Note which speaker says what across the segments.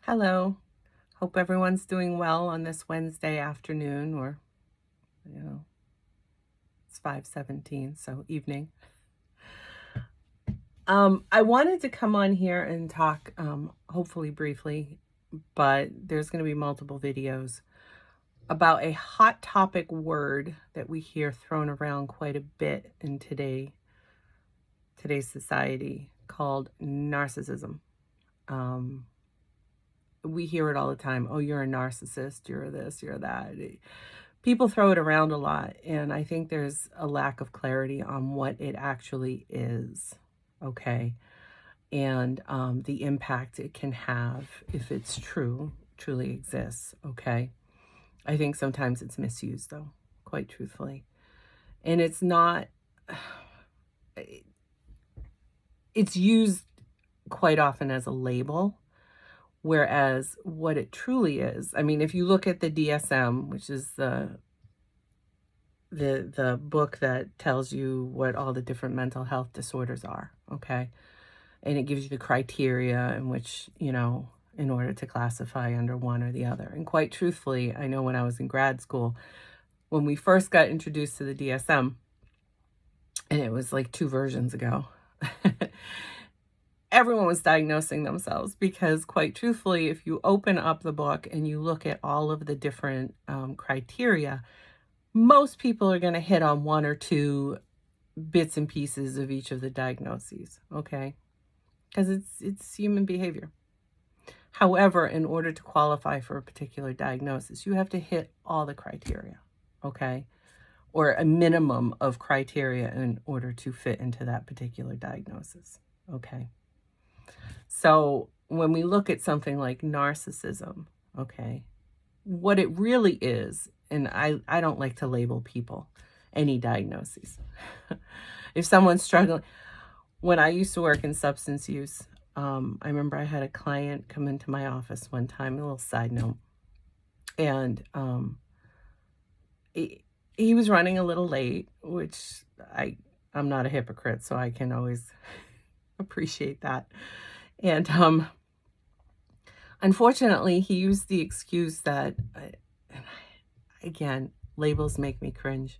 Speaker 1: Hello. Hope everyone's doing well on this Wednesday afternoon, or, you know, it's 5:17, so evening. I wanted to come on here and talk, hopefully briefly, but there's going to be multiple videos about a hot topic word that we hear thrown around quite a bit in today's society called narcissism. Um, we hear it all the time. Oh, you're a narcissist. You're this, you're that. People throw it around a lot, and I think there's a lack of clarity on what it actually is, okay? And the impact it can have if it's truly exists, okay? I think sometimes it's misused, though, quite truthfully. And it's not, it's used quite often as a label. Whereas what it truly is, I mean, if you look at the DSM, which is the book that tells you what all the different mental health disorders are, okay? And it gives you the criteria in which, in order to classify under one or the other. And quite truthfully, I know when I was in grad school, when we first got introduced to the DSM, and it was like 2 versions ago, everyone was diagnosing themselves because, quite truthfully, if you open up the book and you look at all of the different criteria, most people are going to hit on 1 or 2 bits and pieces of each of the diagnoses, okay? Because it's human behavior. However, in order to qualify for a particular diagnosis, you have to hit all the criteria, okay? Or a minimum of criteria in order to fit into that particular diagnosis, okay? So when we look at something like narcissism, okay, what it really is, and I don't like to label people any diagnoses. If someone's struggling, when I used to work in substance use, I remember I had a client come into my office one time, a little side note, and he was running a little late, which I'm not a hypocrite, so I can always appreciate that. And unfortunately, he used the excuse that, again, labels make me cringe.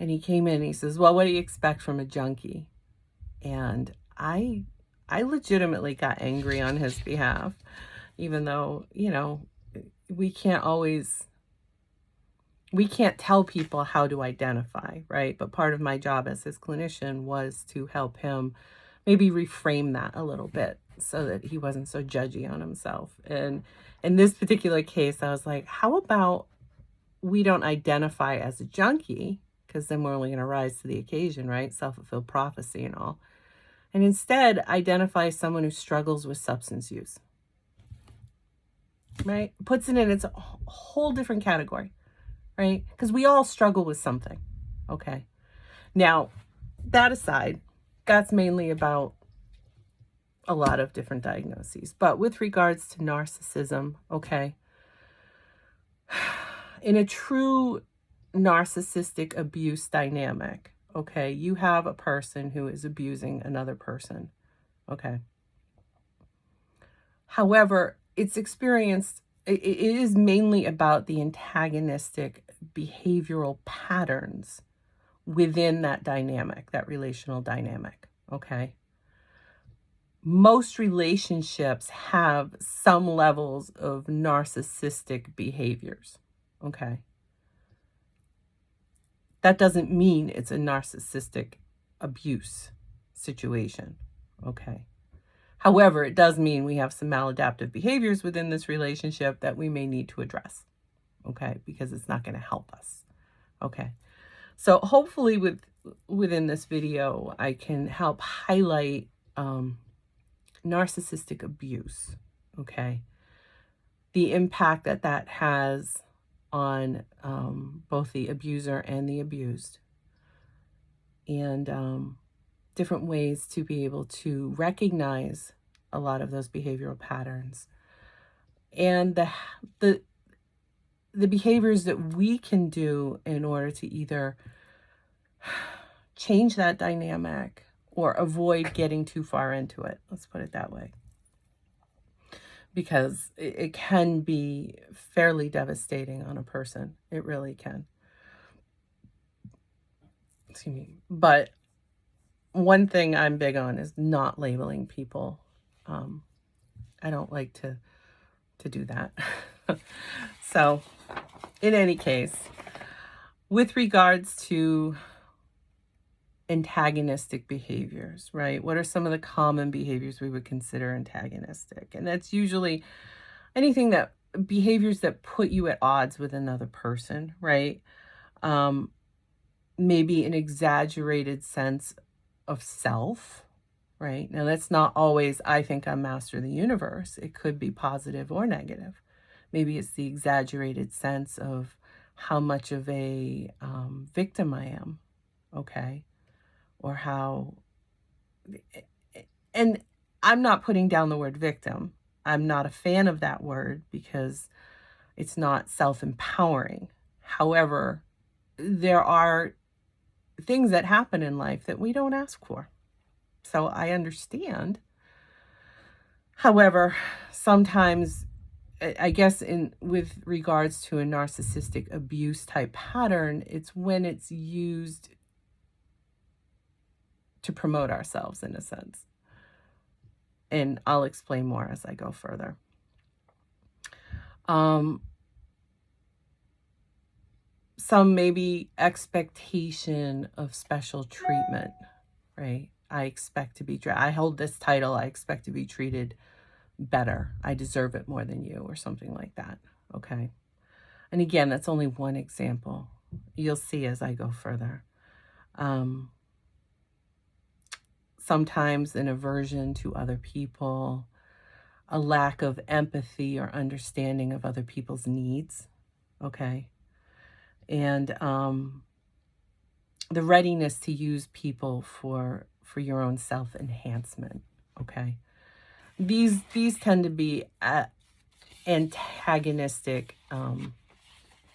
Speaker 1: And he came in and he says, "Well, what do you expect from a junkie?" And I legitimately got angry on his behalf, even though, we can't always we can't tell people how to identify, right? But part of my job as his clinician was to help him maybe reframe that a little bit so that he wasn't so judgy on himself. And in this particular case, I was like, how about we don't identify as a junkie, because then we're only going to rise to the occasion, right? Self-fulfilled prophecy and all. And instead, identify someone who struggles with substance use, right? Puts it in its whole different category, right? Because we all struggle with something, okay? Now, that aside, that's mainly about a lot of different diagnoses. But with regards to narcissism, okay, in a true narcissistic abuse dynamic, okay, you have a person who is abusing another person, okay? However, it is mainly about the antagonistic behavioral patterns within that dynamic, that relational dynamic, okay? Most relationships have some levels of narcissistic behaviors, okay? That doesn't mean it's a narcissistic abuse situation, okay? However, it does mean we have some maladaptive behaviors within this relationship that we may need to address, okay? Because it's not going to help us, okay? So hopefully within this video, I can help highlight narcissistic abuse, okay? The impact that has on both the abuser and the abused, and different ways to be able to recognize a lot of those behavioral patterns, and the behaviors that we can do in order to either change that dynamic or avoid getting too far into it. Let's put it that way. because it can be fairly devastating on a person. It really can. Excuse me. But one thing I'm big on is not labeling people. I don't like to do that. So, in any case, with regards to antagonistic behaviors, right? What are some of the common behaviors we would consider antagonistic? And that's usually anything that behaviors that put you at odds with another person, right? Um, Maybe an exaggerated sense of self, right? Now, that's not always, I think I'm master of the universe. It could be positive or negative. Maybe it's the exaggerated sense of how much of a victim I am, okay? Or how, and I'm not putting down the word victim. I'm not a fan of that word because it's not self-empowering. However, there are things that happen in life that we don't ask for. So I understand. However, sometimes, I guess, in with regards to a narcissistic abuse type pattern, it's when it's used to promote ourselves in a sense. And I'll explain more as I go further. Some maybe expectation of special treatment, right? I expect to be, I hold this title, I expect to be treated better. I deserve it more than you, or something like that, okay? And again, that's only one example. You'll see as I go further. Sometimes an aversion to other people, a lack of empathy or understanding of other people's needs, okay? And the readiness to use people for your own self-enhancement, okay? These tend to be antagonistic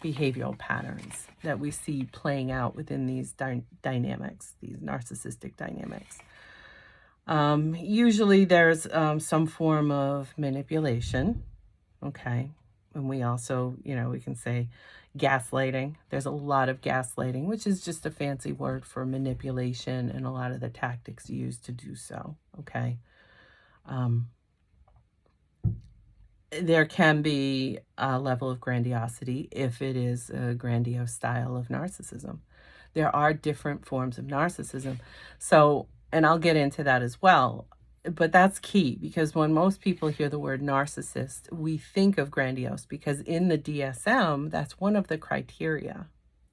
Speaker 1: behavioral patterns that we see playing out within these dynamics, these narcissistic dynamics. Usually there's some form of manipulation, okay? And we also, we can say gaslighting. There's a lot of gaslighting, which is just a fancy word for manipulation, and a lot of the tactics used to do so, okay? There can be a level of grandiosity if it is a grandiose style of narcissism. There are different forms of narcissism. So, and I'll get into that as well. But that's key, because when most people hear the word narcissist, we think of grandiose, because in the DSM, that's one of the criteria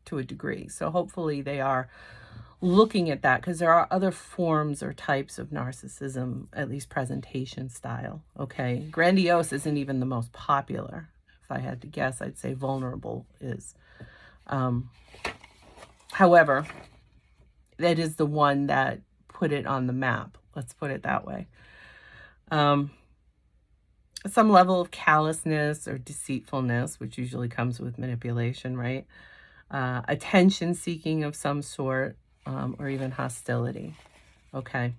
Speaker 1: to a degree. So hopefully they are looking at that, because there are other forms or types of narcissism, at least presentation style, okay? Grandiose isn't even the most popular. If I had to guess, I'd say vulnerable is. However, that is the one that put it on the map. Let's put it that way. Some level of callousness or deceitfulness, which usually comes with manipulation, right? Attention seeking of some sort, or even hostility, okay?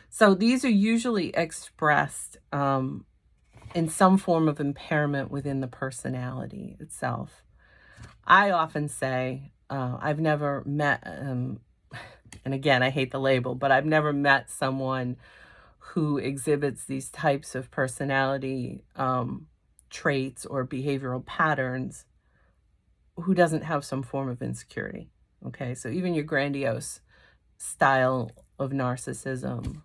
Speaker 1: So these are usually expressed in some form of impairment within the personality itself. I often say, I've never met, and again, I hate the label, but I've never met someone who exhibits these types of personality traits or behavioral patterns who doesn't have some form of insecurity, okay? So even your grandiose style of narcissism,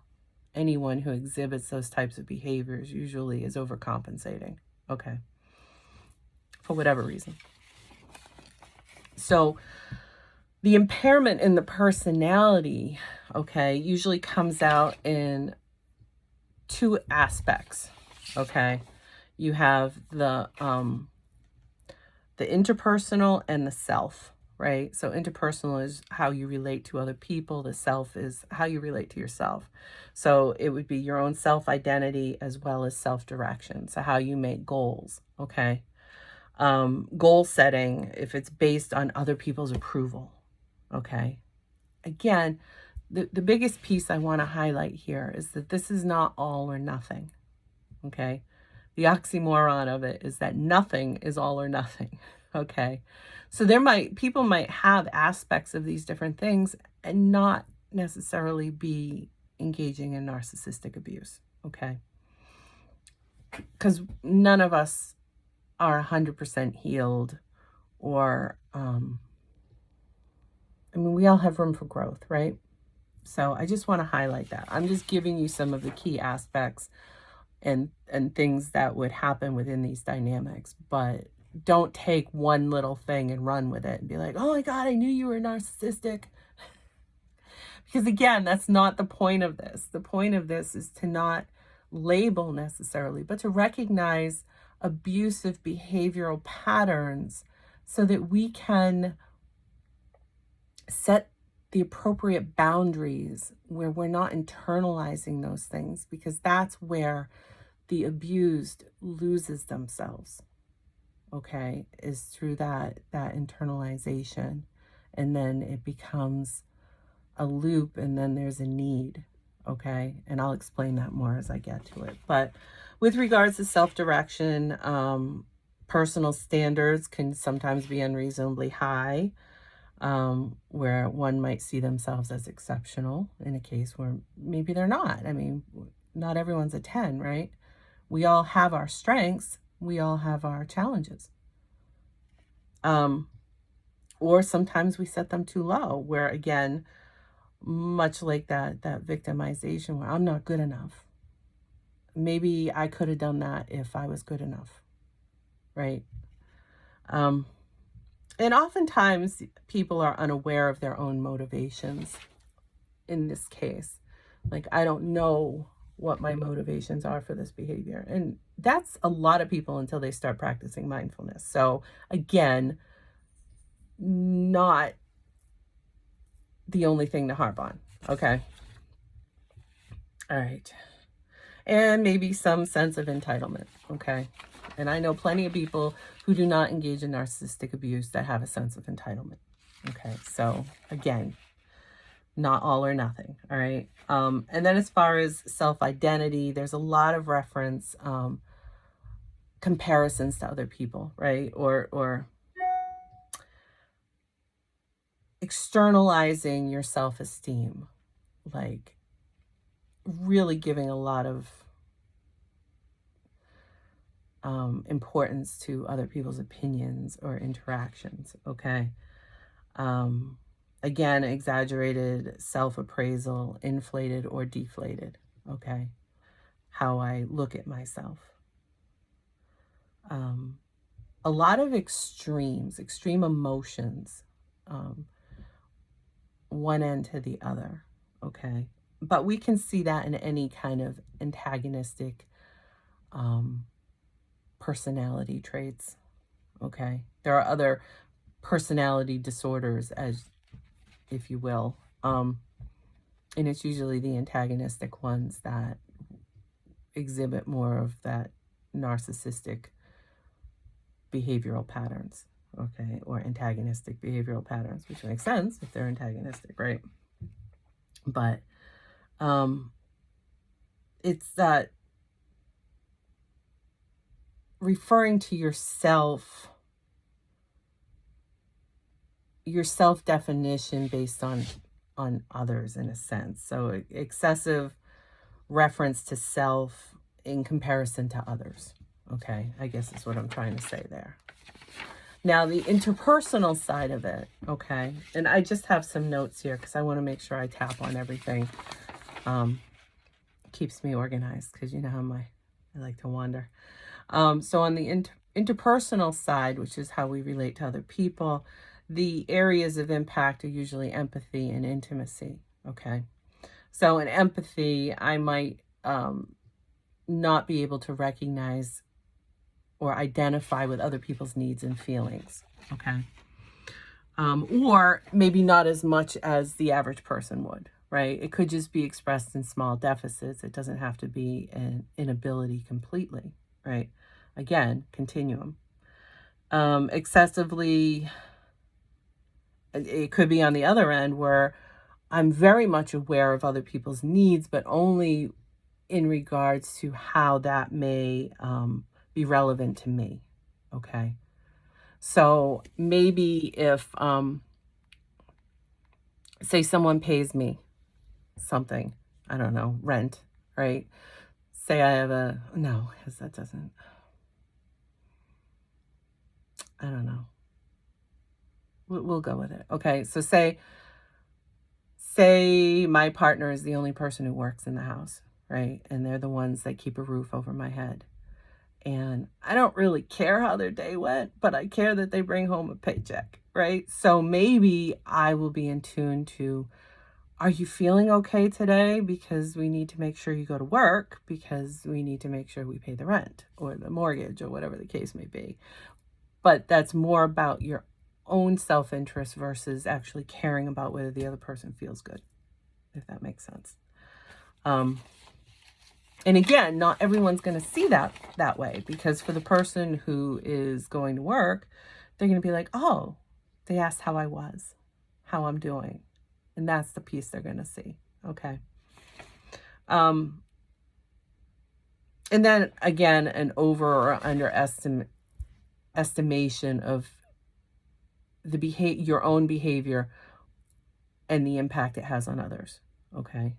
Speaker 1: anyone who exhibits those types of behaviors usually is overcompensating, okay? For whatever reason. So the impairment in the personality, okay, usually comes out in two aspects, okay? You have the interpersonal and the self, right? So interpersonal is how you relate to other people. The self is how you relate to yourself. So it would be your own self-identity as well as self-direction. So how you make goals, okay? Goal setting, if it's based on other people's approval, okay? Again, the biggest piece I want to highlight here is that this is not all or nothing, okay? The oxymoron of it is that nothing is all or nothing, okay? So people might have aspects of these different things and not necessarily be engaging in narcissistic abuse, okay? Because none of us are 100% healed, or, I mean, we all have room for growth, right? So I just want to highlight that. I'm just giving you some of the key aspects and things that would happen within these dynamics, but don't take one little thing and run with it and be like, oh my God, I knew you were narcissistic. Because again, that's not the point of this. The point of this is to not label necessarily, but to recognize abusive behavioral patterns so that we can set the appropriate boundaries where we're not internalizing those things, because that's where the abused loses themselves, okay, is through that internalization. And then it becomes a loop, and then there's a need, okay? And I'll explain that more as I get to it. But with regards to self-direction, personal standards can sometimes be unreasonably high, where one might see themselves as exceptional in a case where maybe they're not. I mean, not everyone's a 10, right? We all have our strengths. We all have our challenges. Or sometimes we set them too low, where again, much like that victimization, where I'm not good enough. Maybe I could have done that if I was good enough, right? And oftentimes people are unaware of their own motivations in this case. Like, I don't know what my motivations are for this behavior. And that's a lot of people until they start practicing mindfulness. So again, not the only thing to harp on. Okay. All right. And maybe some sense of entitlement. Okay. And I know plenty of people who do not engage in narcissistic abuse that have a sense of entitlement. Okay. So again, not all or nothing. All right. And then as far as self-identity, there's a lot of reference, comparisons to other people, right? Or externalizing your self-esteem, like really giving a lot of importance to other people's opinions or interactions, okay? Again, exaggerated self-appraisal, inflated or deflated, okay? How I look at myself. A lot of extreme emotions, one end to the other, okay? But we can see that in any kind of antagonistic personality traits, okay? There are other personality disorders, as if you will, and it's usually the antagonistic ones that exhibit more of that narcissistic behavioral patterns, okay, or antagonistic behavioral patterns, which makes sense if they're antagonistic, right? But it's that referring to your self-definition based on others, in a sense. So excessive reference to self in comparison to others. Okay, I guess is what I'm trying to say there. Now, the interpersonal side of it, okay, and I just have some notes here because I want to make sure I tap on everything. Keeps me organized, because you know how I like to wander. So on the interpersonal side, which is how we relate to other people, the areas of impact are usually empathy and intimacy, okay? So in empathy, I might not be able to recognize or identify with other people's needs and feelings, okay? Or maybe not as much as the average person would, right? It could just be expressed in small deficits. It doesn't have to be an inability completely, right? Again, continuum. Excessively, it could be on the other end where I'm very much aware of other people's needs, but only in regards to how that may be relevant to me. Okay. So maybe if, say someone pays me something, I don't know, rent, right? Say I have no, because that doesn't, I don't know. We'll go with it. Okay. So say my partner is the only person who works in the house, right? And they're the ones that keep a roof over my head. And I don't really care how their day went, but I care that they bring home a paycheck, right? So maybe I will be in tune to, are you feeling okay today? Because we need to make sure you go to work, because we need to make sure we pay the rent or the mortgage or whatever the case may be. But that's more about your own self-interest versus actually caring about whether the other person feels good, if that makes sense. And again, not everyone's going to see that way, because for the person who is going to work, they're going to be like, oh, they asked how I was, how I'm doing. And that's the piece they're going to see. Okay. And then again, an over or estimation of your own behavior and the impact it has on others. Okay.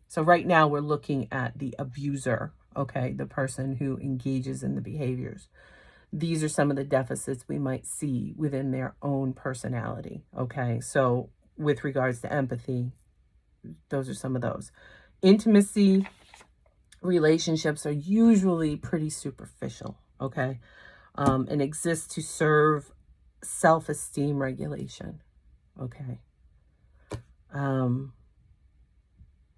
Speaker 1: So right now we're looking at the abuser, okay, the person who engages in the behaviors. These are some of the deficits we might see within their own personality, okay? So with regards to empathy, those are some of those. Intimacy relationships are usually pretty superficial, okay? And exist to serve self-esteem regulation, okay?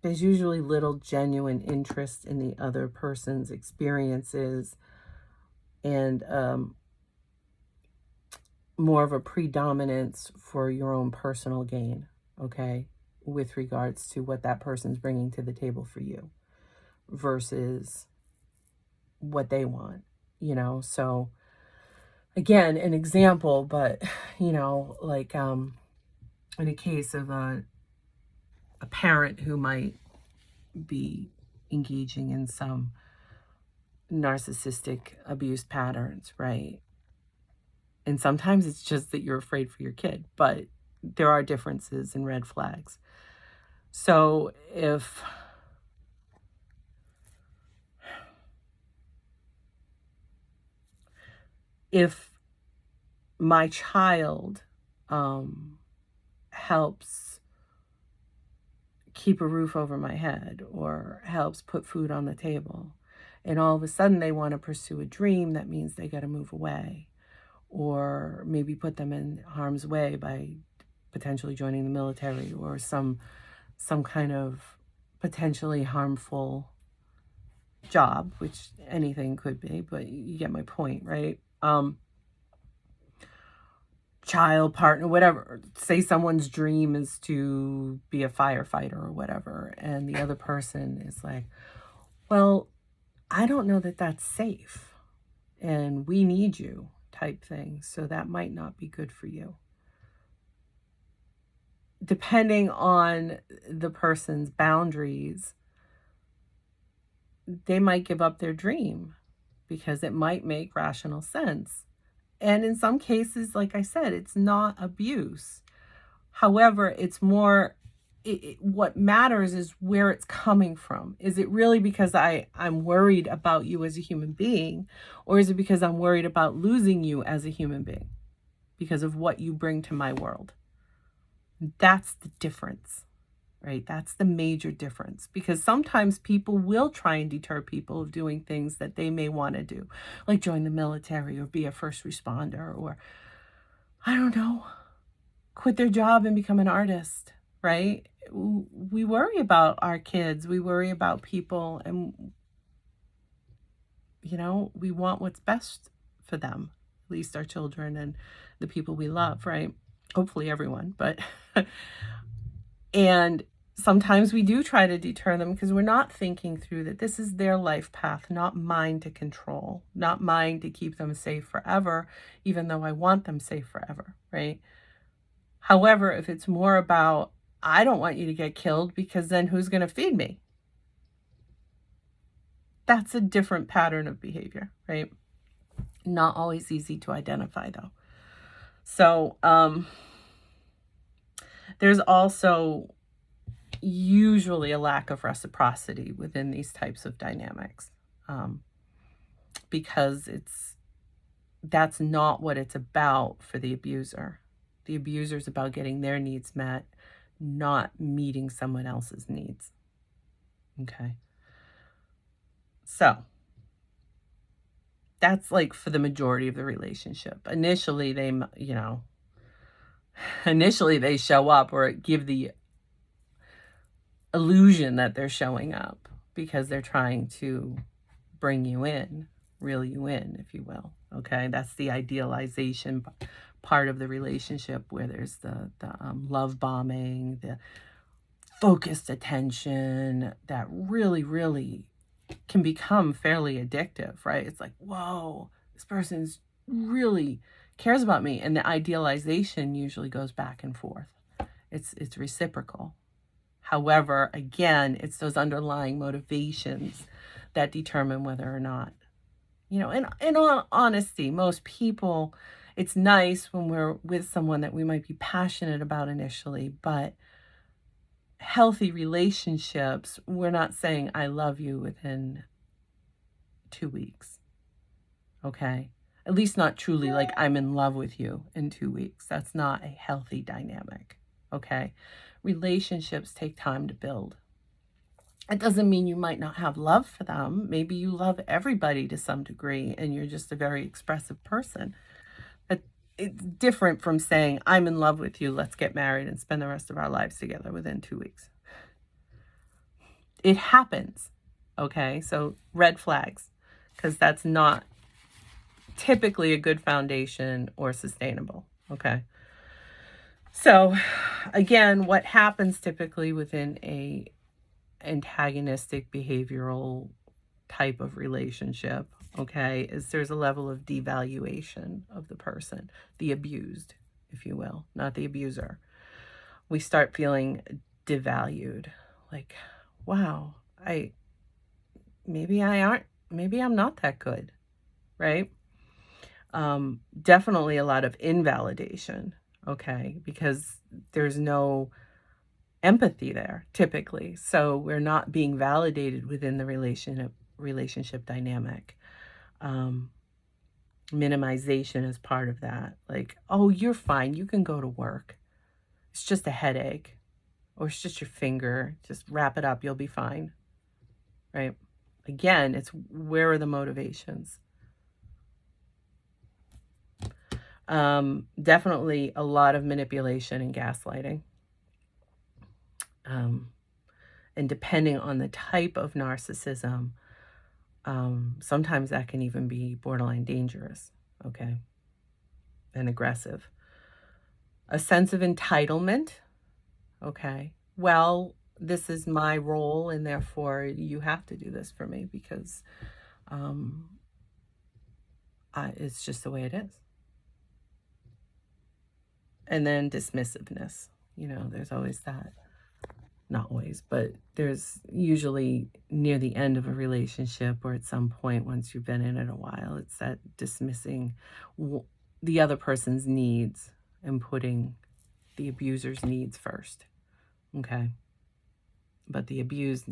Speaker 1: There's usually little genuine interest in the other person's experiences, and more of a predominance for your own personal gain, okay, with regards to what that person's bringing to the table for you versus what they want, So again, an example, but, like in a case of a parent who might be engaging in some narcissistic abuse patterns, right? And sometimes it's just that you're afraid for your kid, but there are differences and red flags. So if my child helps keep a roof over my head or helps put food on the table, and all of a sudden they want to pursue a dream, that means they got to move away, or maybe put them in harm's way by potentially joining the military or some kind of potentially harmful job, which anything could be, but you get my point, right? Child, partner, whatever. Say someone's dream is to be a firefighter or whatever, and the other person is like, well, I don't know that that's safe, and we need you, type thing. So that might not be good for you. Depending on the person's boundaries, they might give up their dream because it might make rational sense. And in some cases, like I said, it's not abuse. However, it's more, what matters is where it's coming from. Is it really because I'm worried about you as a human being, or is it because I'm worried about losing you as a human being because of what you bring to my world? That's the difference, right? That's the major difference, because sometimes people will try and deter people of doing things that they may want to do, like join the military or be a first responder, or, I don't know, quit their job and become an artist, right? We worry about our kids. We worry about people, and, we want what's best for them, at least our children and the people we love, right? Hopefully everyone, but, and sometimes we do try to deter them because we're not thinking through that this is their life path, not mine to control, not mine to keep them safe forever, even though I want them safe forever, right? However, if it's more about, I don't want you to get killed because then who's going to feed me? That's a different pattern of behavior, right? Not always easy to identify, though. So there's also usually a lack of reciprocity within these types of dynamics, because that's not what it's about for the abuser. The abuser is about getting their needs met, not meeting someone else's needs. Okay. So that's like for the majority of the relationship. Initially, initially they show up or give the illusion that they're showing up because they're trying to bring you in, reel you in, if you will. Okay, that's the idealization part of the relationship, where there's the love bombing, the focused attention that really can become fairly addictive, right? It's like, whoa, this person's really cares about me, and the idealization usually goes back and forth. It's reciprocal. However, again, it's those underlying motivations that determine whether or not, in all honesty, most people, it's nice when we're with someone that we might be passionate about initially, but healthy relationships, we're not saying I love you within 2 weeks. Okay? At least not truly like I'm in love with you in 2 weeks. That's not a healthy dynamic. Okay? Relationships take time to build. It doesn't mean you might not have love for them. Maybe you love everybody to some degree and you're just a very expressive person. It's different from saying, I'm in love with you, let's get married and spend the rest of our lives together within 2 weeks. It happens, okay? So red flags, because that's not typically a good foundation or sustainable, okay? So again, what happens typically within a antagonistic behavioral type of relationship, okay, is there's a level of devaluation of the person, the abused, if you will, not the abuser. We start feeling devalued, like, wow, maybe I'm not that good, right? Definitely a lot of invalidation, okay, because there's no empathy there typically. So we're not being validated within the relationship dynamic. Minimization is part of that. Like, oh, you're fine. You can go to work. It's just a headache, or it's just your finger. Just wrap it up. You'll be fine. Right? Again, it's where are the motivations? Definitely a lot of manipulation and gaslighting. And depending on the type of narcissism, sometimes that can even be borderline dangerous, okay, and aggressive. A sense of entitlement, okay. Well, this is my role, and therefore you have to do this for me because it's just the way it is. And then dismissiveness, there's always that. Not always, but there's usually near the end of a relationship or at some point once you've been in it a while, it's that dismissing the other person's needs and putting the abuser's needs first. Okay. But the abused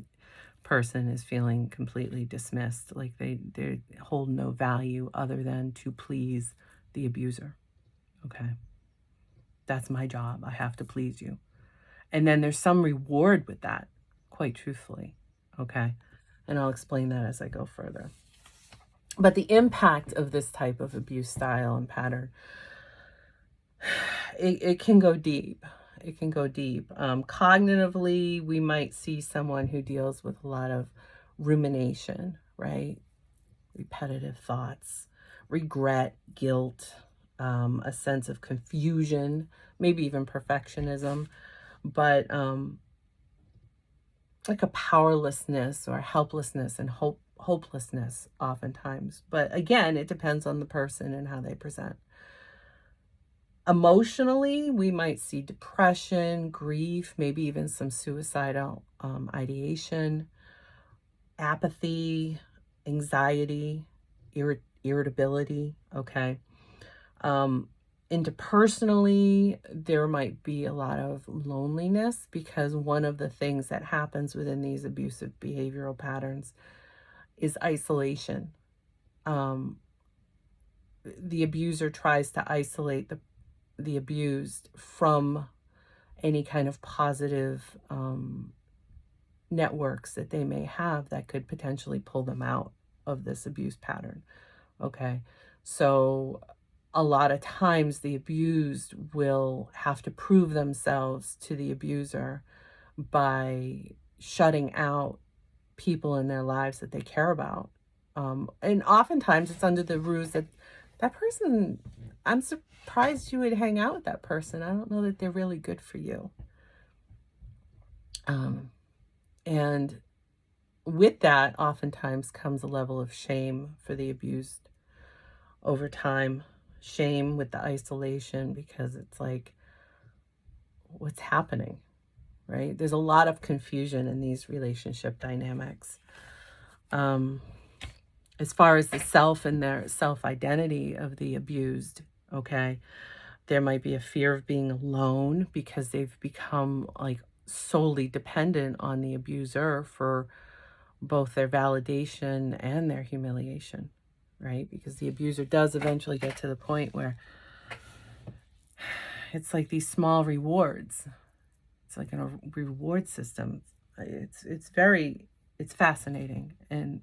Speaker 1: person is feeling completely dismissed, like they hold no value other than to please the abuser. Okay. That's my job. I have to please you. And then there's some reward with that, quite truthfully. Okay. And I'll explain that as I go further. But the impact of this type of abuse style and pattern, it can go deep. It can go deep. Cognitively, we might see someone who deals with a lot of rumination, right? Repetitive thoughts, regret, guilt, a sense of confusion, maybe even perfectionism, but like a powerlessness or helplessness and hopelessness oftentimes. But again, it depends on the person and how they present. Emotionally, we might see depression, grief, maybe even some suicidal ideation, apathy, anxiety, irritability, okay? Interpersonally, there might be a lot of loneliness, because one of the things that happens within these abusive behavioral patterns is isolation. Um, the abuser tries to isolate the abused from any kind of positive networks that they may have that could potentially pull them out of this abuse pattern. Okay. So a lot of times the abused will have to prove themselves to the abuser by shutting out people in their lives that they care about. And oftentimes it's under the ruse that that person, I'm surprised you would hang out with that person. I don't know that they're really good for you. And with that, oftentimes comes a level of shame for the abused over time. Shame with the isolation, because it's like, what's happening, right? There's a lot of confusion in these relationship dynamics. As far as the self and their self-identity of the abused, okay, there might be a fear of being alone because they've become like solely dependent on the abuser for both their validation and their humiliation, right? Because the abuser does eventually get to the point where it's like these small rewards. It's like a reward system. It's fascinating and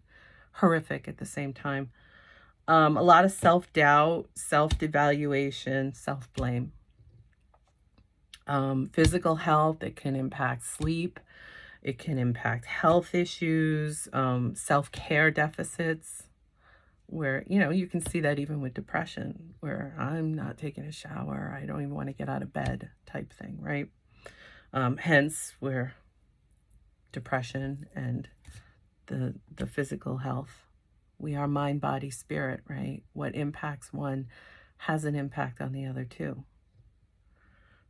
Speaker 1: horrific at the same time. A lot of self-doubt, self-devaluation, self-blame. Physical health, it can impact sleep. It can impact health issues, self-care deficits, where, you can see that even with depression, where I'm not taking a shower, I don't even want to get out of bed type thing, right? Hence, where depression and the physical health, we are mind, body, spirit, right? What impacts one has an impact on the other too.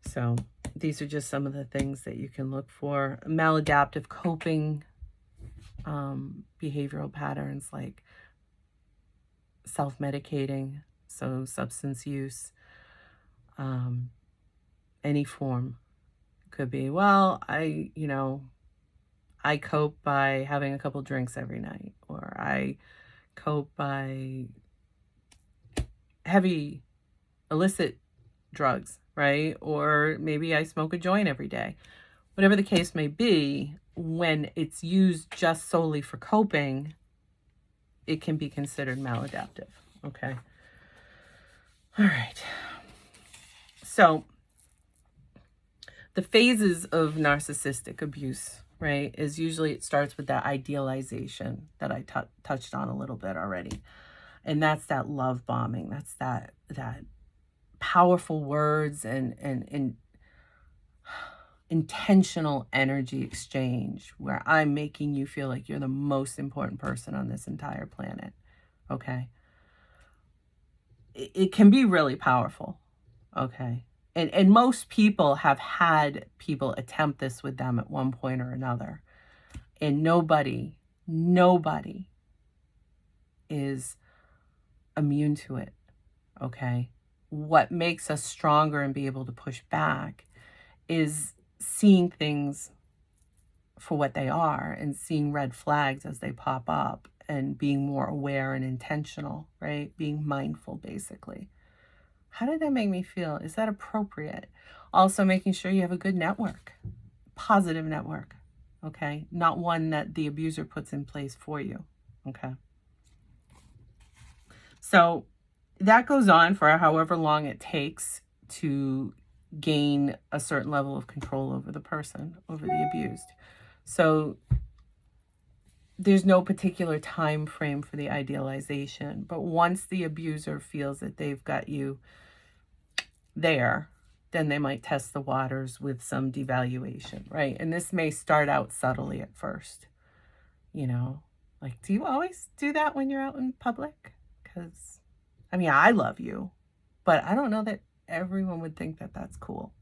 Speaker 1: So these are just some of the things that you can look for. Maladaptive coping behavioral patterns, like self-medicating, so substance use, any form. Could be, well, I cope by having a couple drinks every night, or I cope by heavy illicit drugs, right? Or maybe I smoke a joint every day. Whatever the case may be, when it's used just solely for coping, it can be considered maladaptive, okay? All right. So the phases of narcissistic abuse, right, is usually it starts with that idealization that I touched on a little bit already. And that's that love bombing. That's that powerful words and intentional energy exchange, where I'm making you feel like you're the most important person on this entire planet. Okay. It can be really powerful. Okay. And most people have had people attempt this with them at one point or another. And nobody is immune to it. Okay. What makes us stronger and be able to push back is seeing things for what they are and seeing red flags as they pop up and being more aware and intentional, right? Being mindful, basically. How did that make me feel? Is that appropriate? Also making sure you have a good network, positive network, okay? Not one that the abuser puts in place for you, okay? So that goes on for however long it takes to gain a certain level of control over the person, over the abused. So there's no particular time frame for the idealization, but once the abuser feels that they've got you there, then they might test the waters with some devaluation, right? And this may start out subtly at first, like, do you always do that when you're out in public? Because, I love you, but I don't know that everyone would think that that's cool,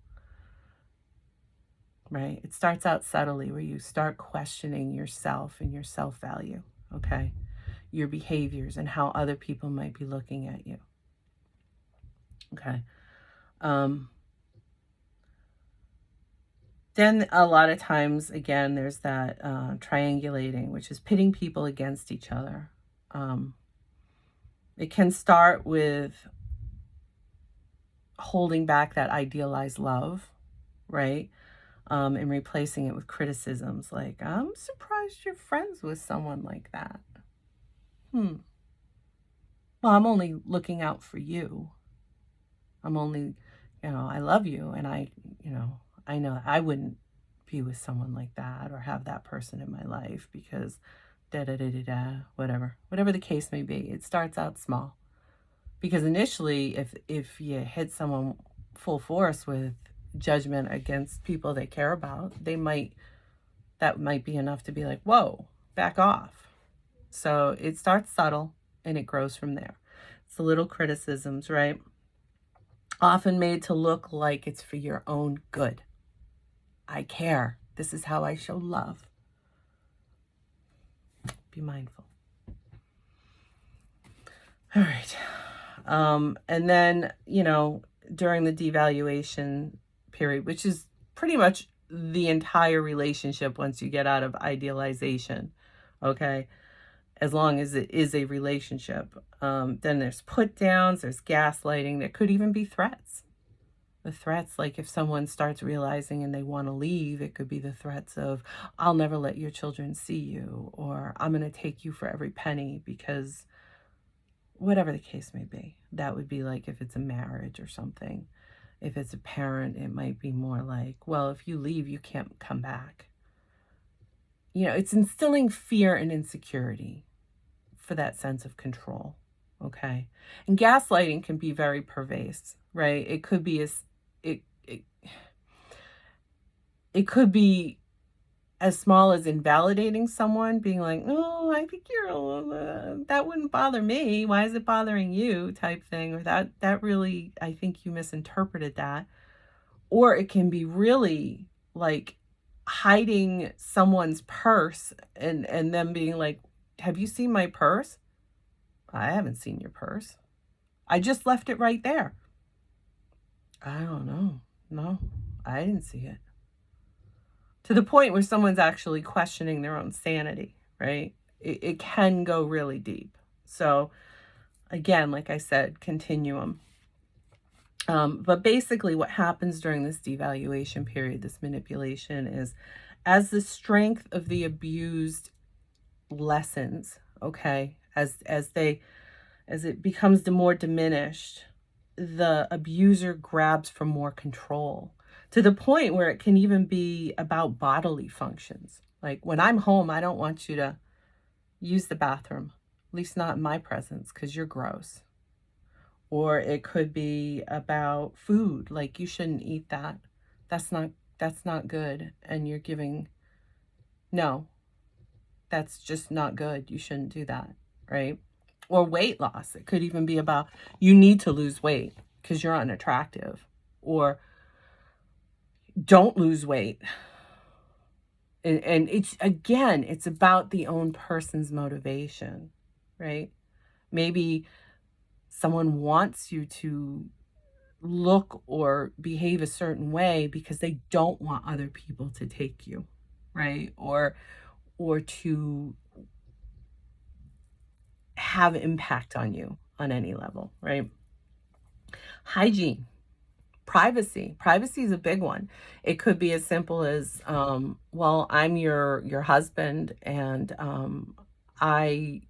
Speaker 1: right? It starts out subtly, where you start questioning yourself and your self-value, okay? your behaviors and how other people might be looking at you. Okay. Then a lot of times, again, there's that triangulating, which is pitting people against each other. It can start with holding back that idealized love, right? And replacing it with criticisms like, I'm surprised you're friends with someone like that. Well, I'm only looking out for you. I'm only, I love you, and I know I wouldn't be with someone like that or have that person in my life because da da da da da, whatever the case may be. It starts out small because initially, if you hit someone full force with judgment against people they care about, that might be enough to be like, whoa, back off. So it starts subtle and it grows from there. It's the little criticisms, right? Often made to look like it's for your own good. I care. This is how I show love. Be mindful. All right. And then, during the devaluation period, which is pretty much the entire relationship once you get out of idealization, okay, as long as it is a relationship. Then there's put downs, there's gaslighting, there could even be threats. The threats, like if someone starts realizing and they want to leave, it could be the threats of, I'll never let your children see you, or I'm going to take you for every penny, because whatever the case may be. That would be like if it's a marriage or something. If it's a parent, it might be more like, well, if you leave, you can't come back. It's instilling fear and insecurity for that sense of control. Okay. And gaslighting can be very pervasive, right? It could be it could be as small as invalidating someone, being like, "Oh, I think that wouldn't bother me. Why is it bothering you?" type thing, or that really, I think you misinterpreted that. Or it can be really like hiding someone's purse and them being like, "Have you seen my purse?" "I haven't seen your purse. I just left it right there." "I don't know. No, I didn't see it." To the point where someone's actually questioning their own sanity, right? It can go really deep. So again, like I said, continuum. But basically what happens during this devaluation period, this manipulation, is as the strength of the abused lessens, okay, as it becomes more diminished, the abuser grabs for more control, to the point where it can even be about bodily functions. Like, when I'm home, I don't want you to use the bathroom, at least not in my presence, because you're gross. Or it could be about food, like, you shouldn't eat that. That's not good. And you're giving, no, that's just not good. You shouldn't do that, right? Or weight loss. It could even be about, you need to lose weight because you're unattractive. Or don't lose weight. And it's about the own person's motivation, right? Maybe someone wants you to look or behave a certain way because they don't want other people to take you, right? Or to have impact on you on any level, right? Hygiene. Privacy is a big one. It could be as simple as, well, I'm your husband, and I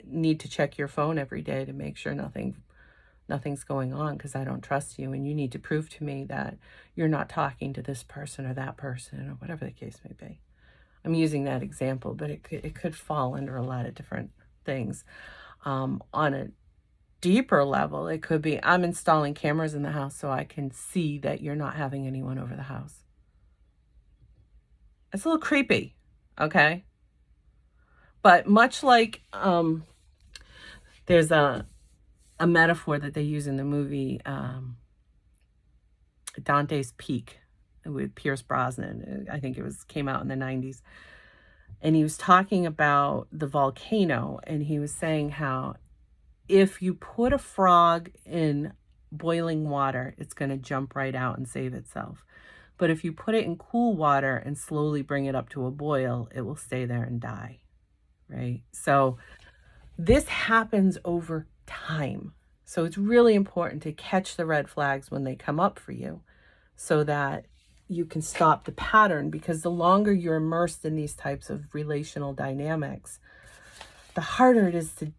Speaker 1: need to check your phone every day to make sure nothing's going on, because I don't trust you, and you need to prove to me that you're not talking to this person or that person or whatever the case may be. I'm using that example, but it could fall under a lot of different things. On a deeper level, it could be, I'm installing cameras in the house so I can see that you're not having anyone over the house. It's a little creepy, okay? But much like there's a metaphor that they use in the movie Dante's Peak with Pierce Brosnan. I think came out in the 90s. And he was talking about the volcano, and he was saying how if you put a frog in boiling water, it's going to jump right out and save itself. But if you put it in cool water and slowly bring it up to a boil, it will stay there and die, right? So this happens over time. So it's really important to catch the red flags when they come up for you so that you can stop the pattern, because the longer you're immersed in these types of relational dynamics, the harder it is to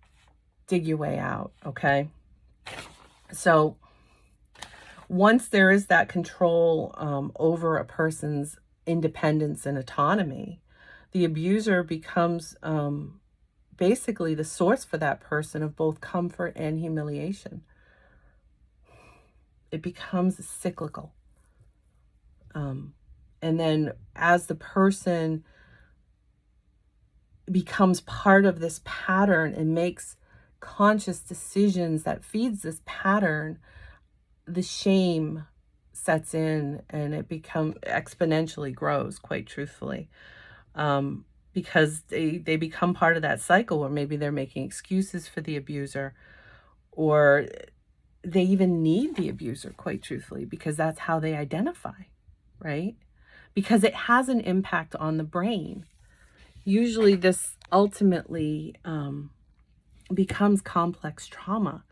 Speaker 1: dig your way out, okay? So once there is that control over a person's independence and autonomy, the abuser becomes basically the source for that person of both comfort and humiliation. It becomes cyclical. And then as the person becomes part of this pattern and makes conscious decisions that feeds this pattern, the shame sets in and it exponentially grows, quite truthfully. Because they become part of that cycle where maybe they're making excuses for the abuser, or they even need the abuser, quite truthfully, because that's how they identify, right? Because it has an impact on the brain. Usually this ultimately becomes complex trauma.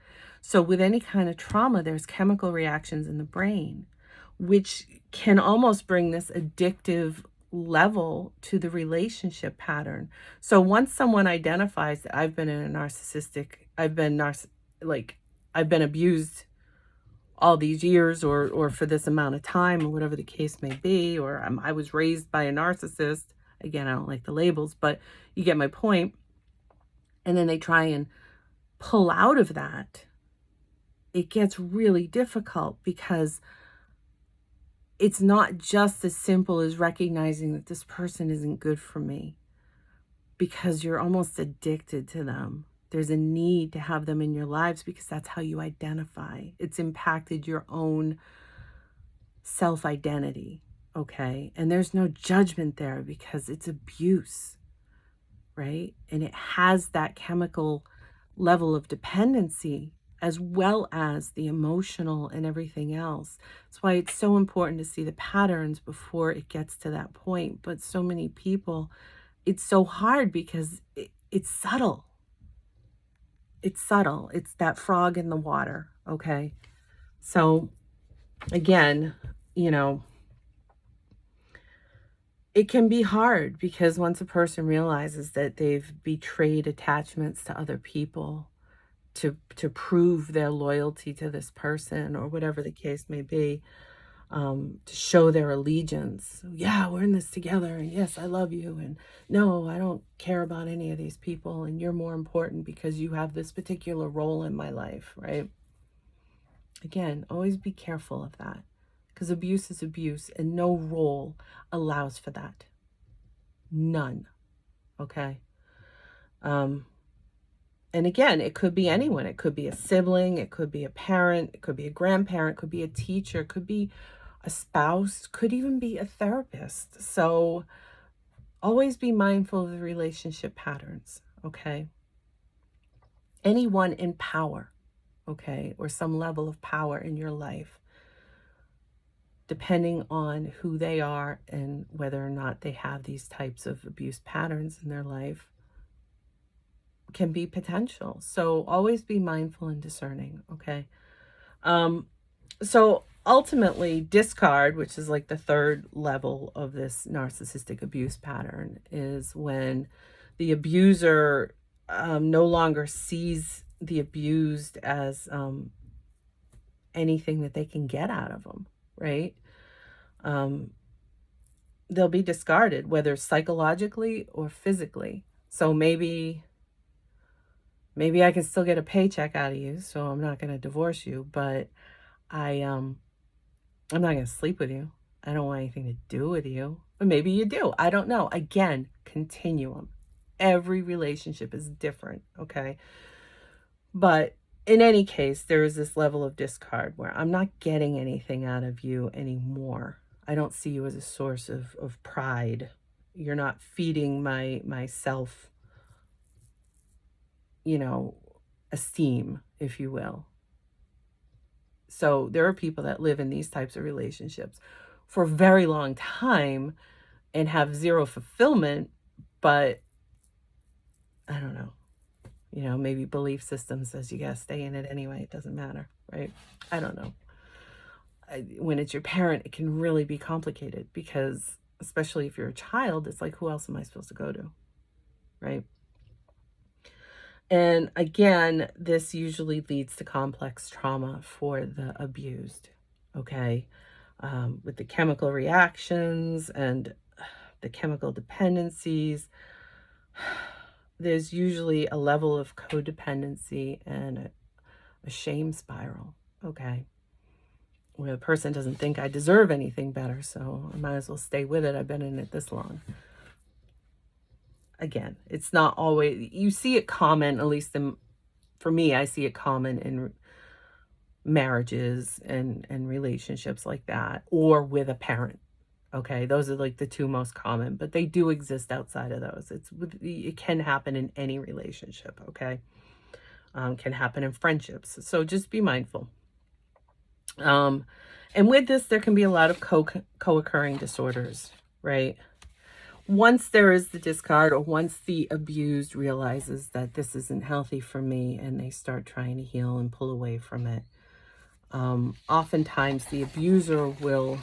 Speaker 1: So with any kind of trauma, there's chemical reactions in the brain, which can almost bring this addictive level to the relationship pattern. So once someone identifies that I've been in a narcissistic, I've been abused all these years, or for this amount of time, or whatever the case may be, or I was raised by a narcissist. Again, I don't like the labels, but you get my point. And then they try and pull out of that. It gets really difficult because it's not just as simple as recognizing that this person isn't good for me, because you're almost addicted to them. There's a need to have them in your lives because that's how you identify. It's impacted your own self-identity, okay? And there's no judgment there because it's abuse, right? And it has that chemical level of dependency as well as the emotional and everything else. That's why it's so important to see the patterns before it gets to that point. But so many people, it's so hard because it's subtle. It's subtle. It's that frog in the water, okay? So again, it can be hard because once a person realizes that they've betrayed attachments to other people to prove their loyalty to this person, or whatever the case may be, to show their allegiance. Yeah, we're in this together, and yes, I love you, and no, I don't care about any of these people, and you're more important because you have this particular role in my life, right? Again, always be careful of that, because abuse is abuse, and no role allows for that. None. Okay? And again, it could be anyone. It could be a sibling, it could be a parent, it could be a grandparent, it could be a teacher, it could be a spouse, could even be a therapist. So always be mindful of the relationship patterns, okay? Anyone in power, okay, or some level of power in your life, depending on who they are and whether or not they have these types of abuse patterns in their life, can be potential. So always be mindful and discerning, okay? So ultimately, discard, which is like the third level of this narcissistic abuse pattern, is when the abuser no longer sees the abused as anything that they can get out of them, right? They'll be discarded, whether psychologically or physically. So maybe I can still get a paycheck out of you, so I'm not going to divorce you, but I'm not going to sleep with you. I don't want anything to do with you. But maybe you do. I don't know. Again, continuum. Every relationship is different, okay? But in any case, there is this level of discard where I'm not getting anything out of you anymore. I don't see you as a source of pride You're not feeding my self, you know, esteem, if you will. So there are people that live in these types of relationships for a very long time and have zero fulfillment, but I don't know. Maybe belief system says you gotta stay in it anyway. It doesn't matter, right? I don't know. When it's your parent, it can really be complicated because, especially if you're a child, it's like, who else am I supposed to go to, right? And again, this usually leads to complex trauma for the abused, okay? With the chemical reactions and the chemical dependencies, there's usually a level of codependency and a shame spiral, okay? Where the person doesn't think I deserve anything better, so I might as well stay with it. I've been in it this long. Again, it's not always, you see it common, at least for me, I see it common in marriages and relationships like that, or with a parent. Okay, those are like the two most common, but they do exist outside of those. It can happen in any relationship. Okay, can happen in friendships. So just be mindful. And with this, there can be a lot of co-occurring disorders, right? Once there is the discard, or once the abused realizes that this isn't healthy for me and they start trying to heal and pull away from it, oftentimes the abuser will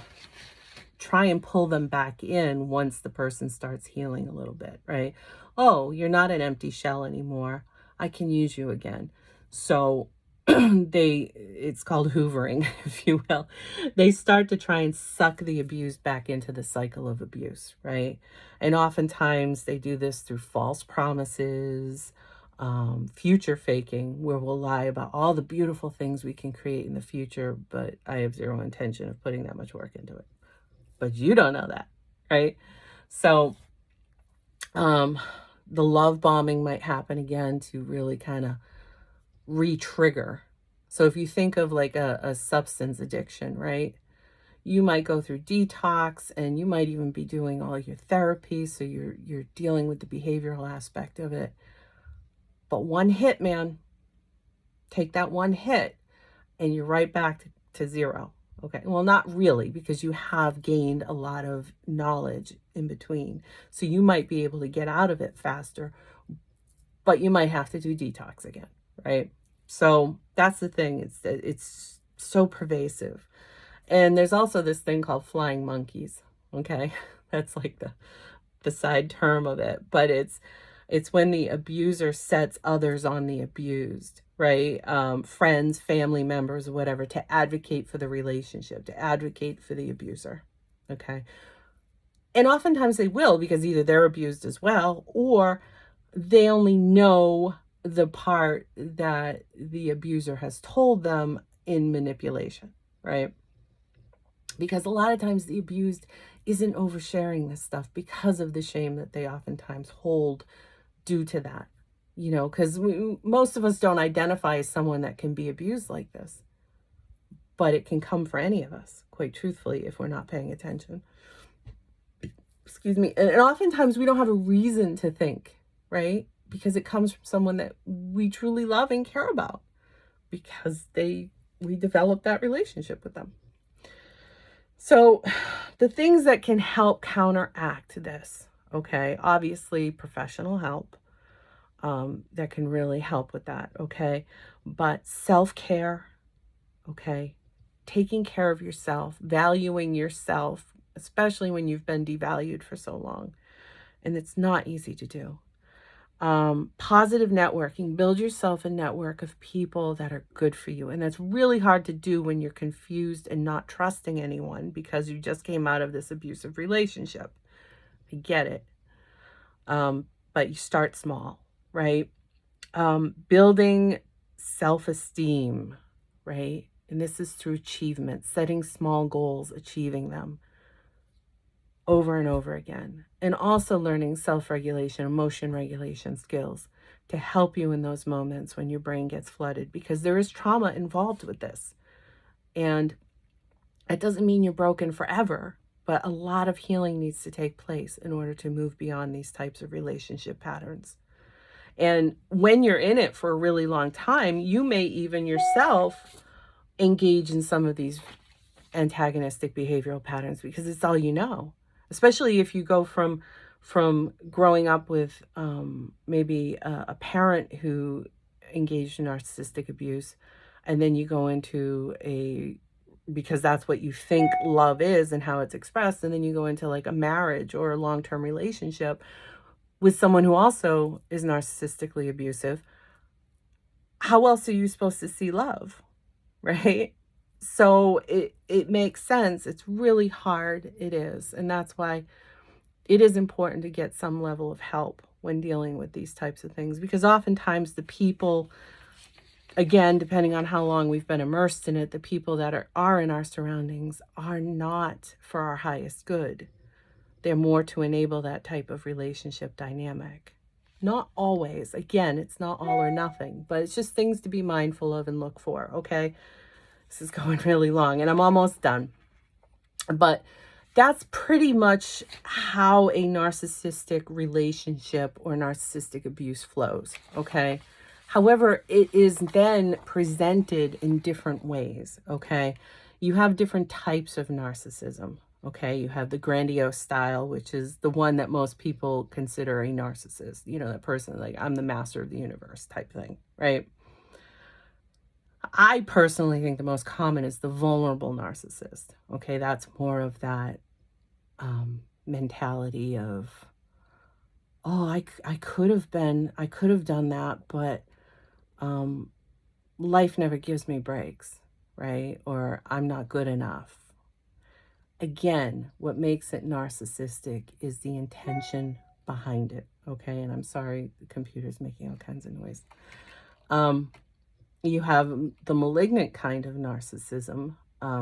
Speaker 1: try and pull them back in once the person starts healing a little bit, right? Oh, you're not an empty shell anymore. I can use you again. So it's called hoovering, if you will. They start to try and suck the abused back into the cycle of abuse, right? And oftentimes they do this through false promises, future faking, where we'll lie about all the beautiful things we can create in the future, but I have zero intention of putting that much work into it. But you don't know that, right? So the love bombing might happen again to really kind of re-trigger. So if you think of like a substance addiction, right? You might go through detox, and you might even be doing all your therapy, so you're dealing with the behavioral aspect of it. But one hit, man, take that one hit and you're right back to zero. Okay, well, not really, because you have gained a lot of knowledge in between. So you might be able to get out of it faster, but you might have to do detox again, right? So that's the thing. It's so pervasive. And there's also this thing called flying monkeys, okay? That's like the side term of it, but it's when the abuser sets others on the abused, right? Friends, family members, whatever, to advocate for the relationship, to advocate for the abuser, okay? And oftentimes they will, because either they're abused as well, or they only know the part that the abuser has told them in manipulation, right? Because a lot of times the abused isn't oversharing this stuff because of the shame that they oftentimes hold due to that, because most of us don't identify as someone that can be abused like this, but it can come for any of us, quite truthfully, if we're not paying attention. Excuse me. And oftentimes we don't have a reason to think, right? Because it comes from someone that we truly love and care about, because we developed that relationship with them. So the things that can help counteract this, okay, obviously professional help, that can really help with that, okay? But self-care, okay? Taking care of yourself, valuing yourself, especially when you've been devalued for so long. And it's not easy to do. Positive networking, build yourself a network of people that are good for you. And that's really hard to do when you're confused and not trusting anyone because you just came out of this abusive relationship. I get it. But you start small, right? Building self-esteem, right? And this is through achievement, setting small goals, achieving them over and over again. And also learning self-regulation, emotion regulation skills to help you in those moments when your brain gets flooded, because there is trauma involved with this. And it doesn't mean you're broken forever, But a lot of healing needs to take place in order to move beyond these types of relationship patterns. And when you're in it for a really long time, you may even yourself engage in some of these antagonistic behavioral patterns because it's all you know. Especially if you go from growing up with maybe a parent who engaged in narcissistic abuse, and then you go into because that's what you think love is and how it's expressed, and then you go into like a marriage or a long-term relationship with someone who also is narcissistically abusive. How else are you supposed to see love, right? So it makes sense. It's really hard. It is. And that's why it is important to get some level of help when dealing with these types of things, because oftentimes the people, again, depending on how long we've been immersed in it, the people that are in our surroundings are not for our highest good. They're more to enable that type of relationship dynamic. Not always. Again, it's not all or nothing, but it's just things to be mindful of and look for, okay? This is going really long and I'm almost done. But that's pretty much how a narcissistic relationship or narcissistic abuse flows, okay? However, it is then presented in different ways, okay? You have different types of narcissism, okay? You have the grandiose style, which is the one that most people consider a narcissist. You know, that person like, I'm the master of the universe type thing, right? I personally think the most common is the vulnerable narcissist. Okay, that's more of that mentality of, oh, I could have done that, but life never gives me breaks, right? Or I'm not good enough. Again, what makes it narcissistic is the intention behind it. Okay, and I'm sorry, the computer's making all kinds of noise. You have the malignant kind of narcissism,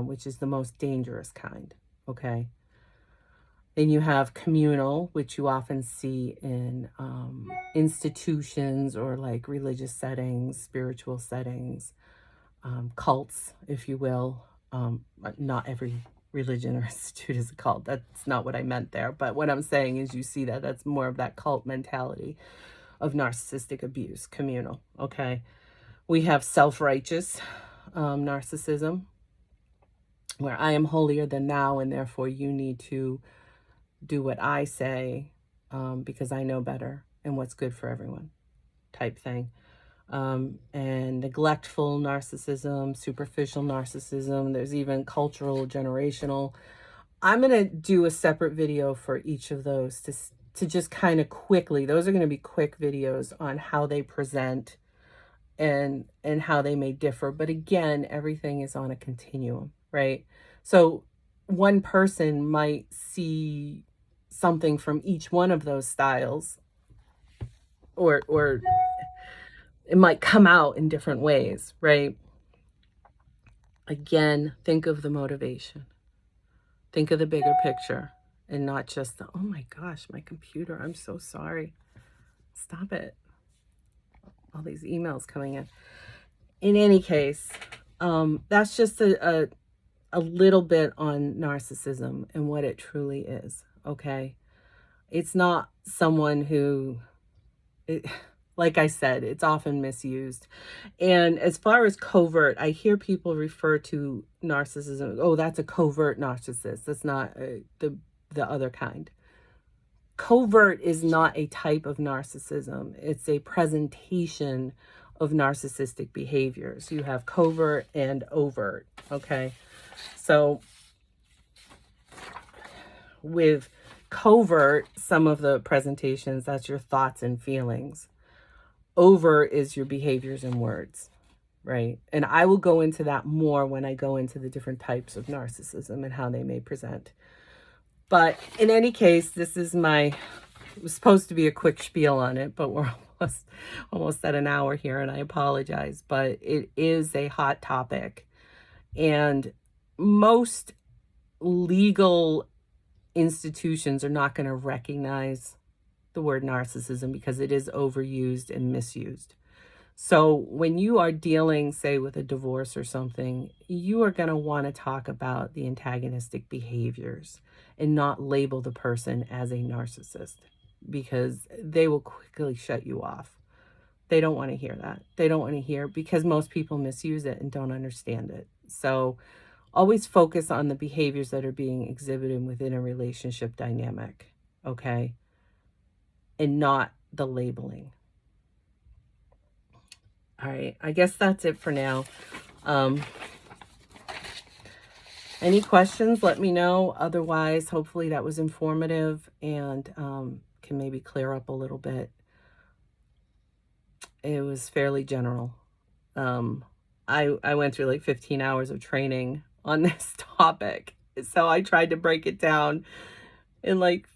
Speaker 1: which is the most dangerous kind, okay? Then you have communal, which you often see in institutions or like religious settings, spiritual settings, cults, if you will. Not every religion or institute is a cult. That's not what I meant there. But what I'm saying is you see that's more of that cult mentality of narcissistic abuse, communal, okay? We have self-righteous narcissism, where I am holier than thou, and therefore you need to do what I say because I know better and what's good for everyone type thing. And neglectful narcissism, superficial narcissism. There's even cultural, generational. I'm going to do a separate video for each of those to just kind of quickly, those are going to be quick videos on how they present and how they may differ. But again, everything is on a continuum, right? So one person might see something from each one of those styles, or it might come out in different ways, right? Again, think of the motivation. Think of the bigger picture and not just the, oh my gosh, my computer, I'm so sorry. Stop it. All these emails coming in. In any case, that's just a little bit on narcissism and what it truly is, okay? It's not someone who, like I said, it's often misused. And as far as covert, I hear people refer to narcissism, oh, that's a covert narcissist. That's not the other kind. Covert is not a type of narcissism. It's a presentation of narcissistic behaviors. You have covert and overt, okay? So with covert, some of the presentations, that's your thoughts and feelings. Overt is your behaviors and words, right? And I will go into that more when I go into the different types of narcissism and how they may present. But in any case, this is it was supposed to be a quick spiel on it, but we're almost at an hour here, and I apologize, but it is a hot topic. And most legal institutions are not going to recognize the word narcissism because it is overused and misused. So when you are dealing, say, with a divorce or something, you are going to want to talk about the antagonistic behaviors and not label the person as a narcissist, because they will quickly shut you off. They don't want to hear that. They don't want to hear, because most people misuse it and don't understand it. So always focus on the behaviors that are being exhibited within a relationship dynamic, okay? And not the labeling. All right, I guess that's it for now. Um, any questions, let me know. Otherwise, hopefully that was informative and can maybe clear up a little bit. It was fairly general. Um, I went through like 15 hours of training on this topic. So I tried to break it down in like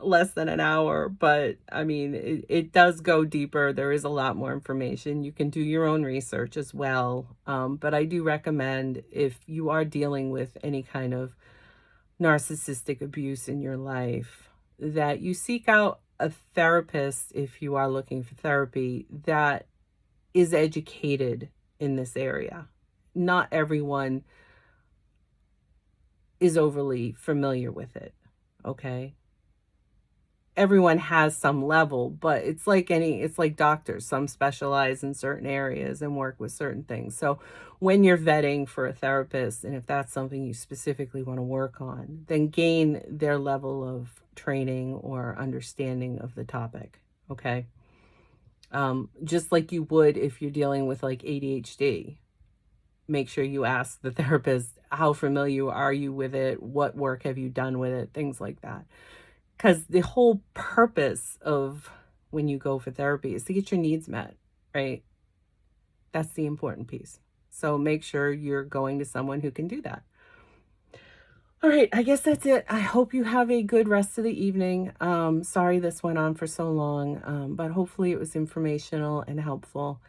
Speaker 1: less than an hour, but I mean, it does go deeper. There is a lot more information. You can do your own research as well. But I do recommend, if you are dealing with any kind of narcissistic abuse in your life, that you seek out a therapist if you are looking for therapy that is educated in this area. Not everyone is overly familiar with it, okay? Everyone has some level, but it's like doctors. Some specialize in certain areas and work with certain things. So when you're vetting for a therapist, and if that's something you specifically want to work on, then gain their level of training or understanding of the topic. Okay. Just like you would if you're dealing with like ADHD, make sure you ask the therapist, how familiar are you with it? What work have you done with it? Things like that. Because the whole purpose of when you go for therapy is to get your needs met, right? That's the important piece. So make sure you're going to someone who can do that. All right, I guess that's it. I hope you have a good rest of the evening. Sorry this went on for so long, but hopefully it was informational and helpful.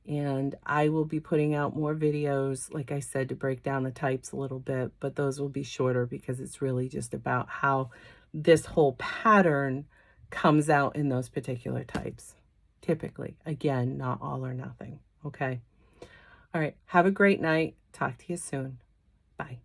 Speaker 1: And I will be putting out more videos, like I said, to break down the types a little bit, but those will be shorter because it's really just about how this whole pattern comes out in those particular types. Typically, again, not all or nothing. Okay. All right. Have a great night. Talk to you soon. Bye.